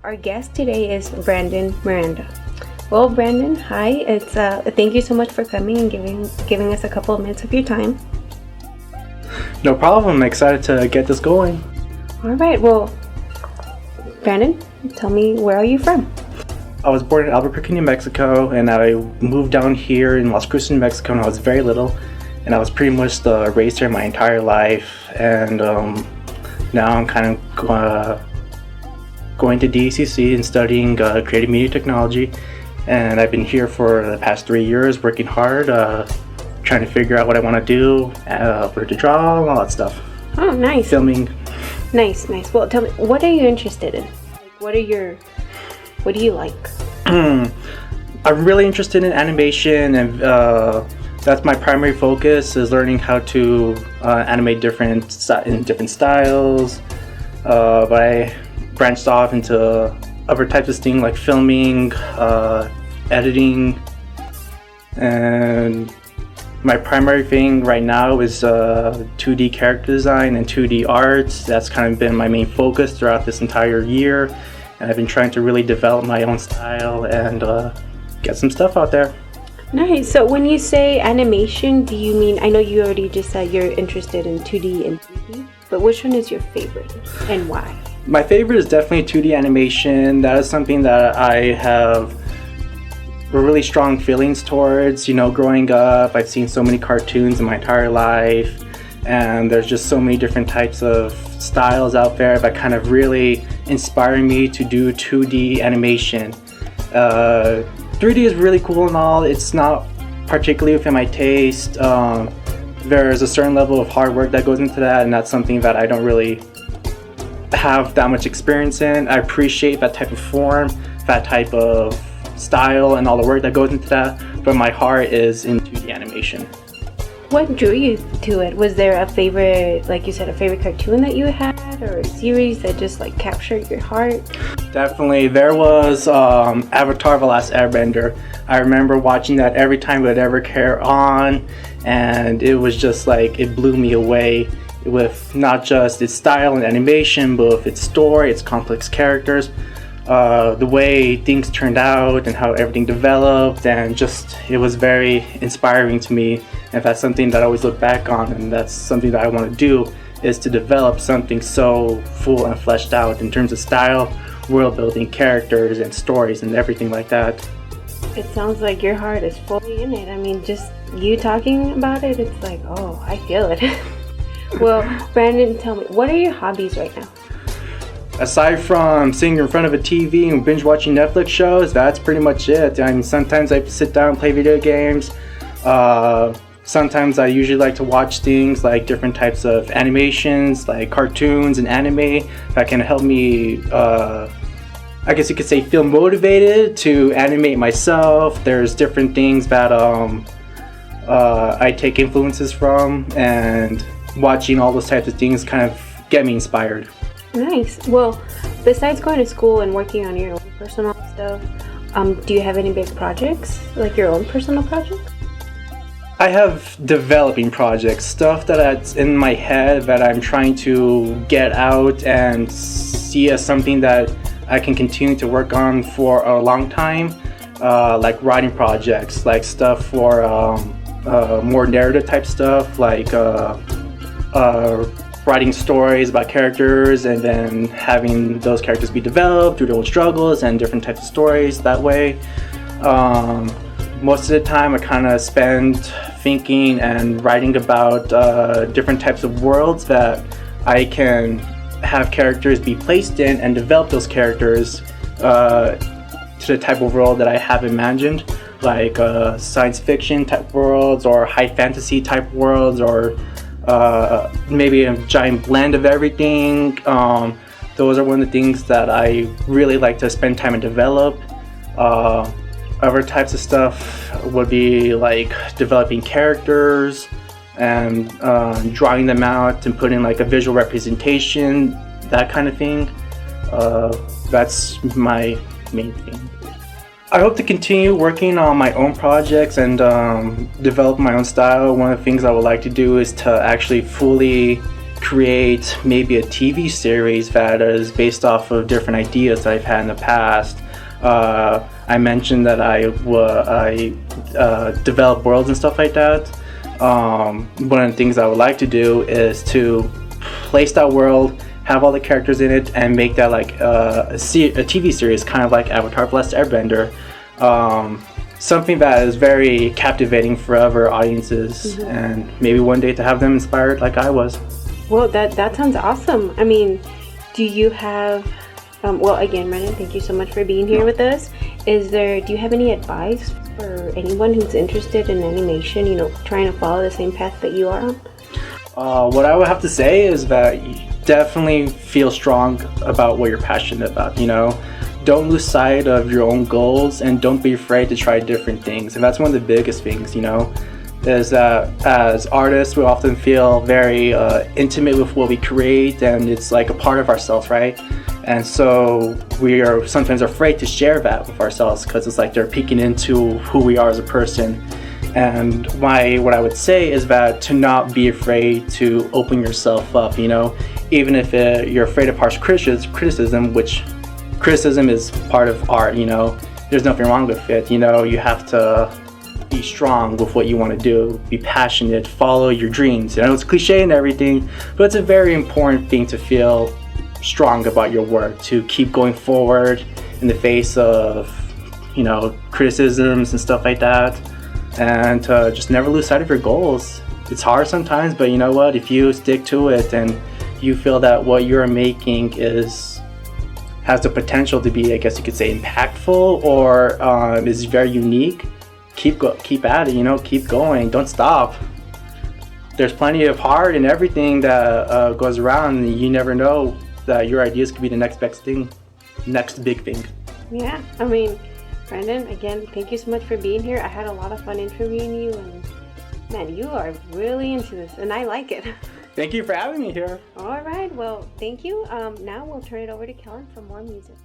Our guest today is Brandon Miranda. Well, Brandon, hi. It's thank you so much for coming and giving us a couple of minutes of your time. No problem. I'm excited to get this going. All right. Well, Brandon, tell me, where are you from? I was born in Albuquerque, New Mexico, and I moved down here in Las Cruces, New Mexico when I was very little. And I was pretty much raised here my entire life. And now I'm kind of going to DECC and studying creative media technology. And I've been here for the past 3 years, working hard, trying to figure out what I want to do, where to draw, all that stuff. Oh, nice. Filming. Nice. Well, tell me, what are you interested in? What do you like? I'm really interested in animation, and that's my primary focus, is learning how to animate in different styles. But I branched off into other types of things like filming, editing, and my primary thing right now is 2D character design and 2D arts. That's kind of been my main focus throughout this entire year, and I've been trying to really develop my own style and get some stuff out there. Nice. So when you say animation, do you mean, I know you already just said you're interested in 2D and 3D, but which one is your favorite and why? My favorite is definitely 2D animation. That is something that I have really strong feelings towards. You know, growing up, I've seen so many cartoons in my entire life, and there's just so many different types of styles out there that kind of really inspire me to do 2D animation. 3D is really cool and all. It's not particularly within my taste. There's a certain level of hard work that goes into that, and that's something that I don't really have that much experience in. I appreciate that type of form, that type of style, and all the work that goes into that, but my heart is in 2D animation. What drew you to it? Was there a favorite, like you said, a favorite cartoon that you had, or a series that just like captured your heart? Definitely. There was Avatar: The Last Airbender. I remember watching that every time it would ever care on, and it was just like, it blew me away with not just its style and animation, but with its story, its complex characters, the way things turned out and how everything developed, and just, it was very inspiring to me. And that's something that I always look back on, and that's something that I want to do, is to develop something so full and fleshed out in terms of style, world building, characters, and stories, and everything like that. It sounds like your heart is fully in it. I mean, just you talking about it, it's like, oh, I feel it. Well, Brandon, tell me, what are your hobbies right now? Aside from sitting in front of a TV and binge watching Netflix shows, that's pretty much it. I mean, sometimes I sit down and play video games. Sometimes I usually like to watch things like different types of animations, like cartoons and anime, that can help me, I guess you could say, feel motivated to animate myself. There's different things that I take influences from, and watching all those types of things kind of get me inspired. Nice. Well, besides going to school and working on your own personal stuff, do you have any big projects, like your own personal projects? I have developing projects, stuff that's in my head that I'm trying to get out and see as something that I can continue to work on for a long time, like writing projects, like stuff for more narrative type stuff, like writing stories about characters and then having those characters be developed through their own struggles and different types of stories that way. Most of the time I kind of spend thinking and writing about different types of worlds that I can have characters be placed in and develop those characters to the type of world that I have imagined, like science fiction type worlds or high fantasy type worlds, or maybe a giant blend of everything. Those are one of the things that I really like to spend time and develop. Other types of stuff would be like developing characters and drawing them out and putting like a visual representation, that kind of thing. That's my main thing. I hope to continue working on my own projects and develop my own style. One of the things I would like to do is to actually fully create maybe a TV series that is based off of different ideas that I've had in the past. I mentioned that I develop worlds and stuff like that. One of the things I would like to do is to place that world, have all the characters in it, and make that like a TV series, kind of like Avatar: The Last Airbender. Something that is very captivating for other audiences, and maybe one day to have them inspired like I was. Well, that sounds awesome. I mean, do you have well, again, Miranda, thank you so much for being here with us. Do you have any advice for anyone who's interested in animation, you know, trying to follow the same path that you are on? What I would have to say is that you definitely feel strong about what you're passionate about, you know. Don't lose sight of your own goals, and don't be afraid to try different things. And that's one of the biggest things, you know, is that as artists, we often feel very intimate with what we create, and it's like a part of ourselves, right? And so we are sometimes afraid to share that with ourselves because it's like they're peeking into who we are as a person. And what I would say is that to not be afraid to open yourself up, you know, even if you're afraid of harsh criticism, which criticism is part of art, you know, there's nothing wrong with it. You know, you have to be strong with what you want to do, be passionate, follow your dreams. I know it's cliche and everything, but it's a very important thing to feel strong about your work, to keep going forward in the face of, you know, criticisms and stuff like that, and to just never lose sight of your goals. It's hard sometimes, but you know what, if you stick to it and you feel that what you're making has the potential to be, I guess you could say, impactful, or is very unique, keep at it, you know, keep going, don't stop. There's plenty of heart in everything that goes around, and you never know that your ideas could be the next big thing. Yeah, I mean, Brandon, again, thank you so much for being here. I had a lot of fun interviewing you, and man, you are really into this, and I like it. Thank you for having me here. All right, well, thank you. Now we'll turn it over to Kellen for more music.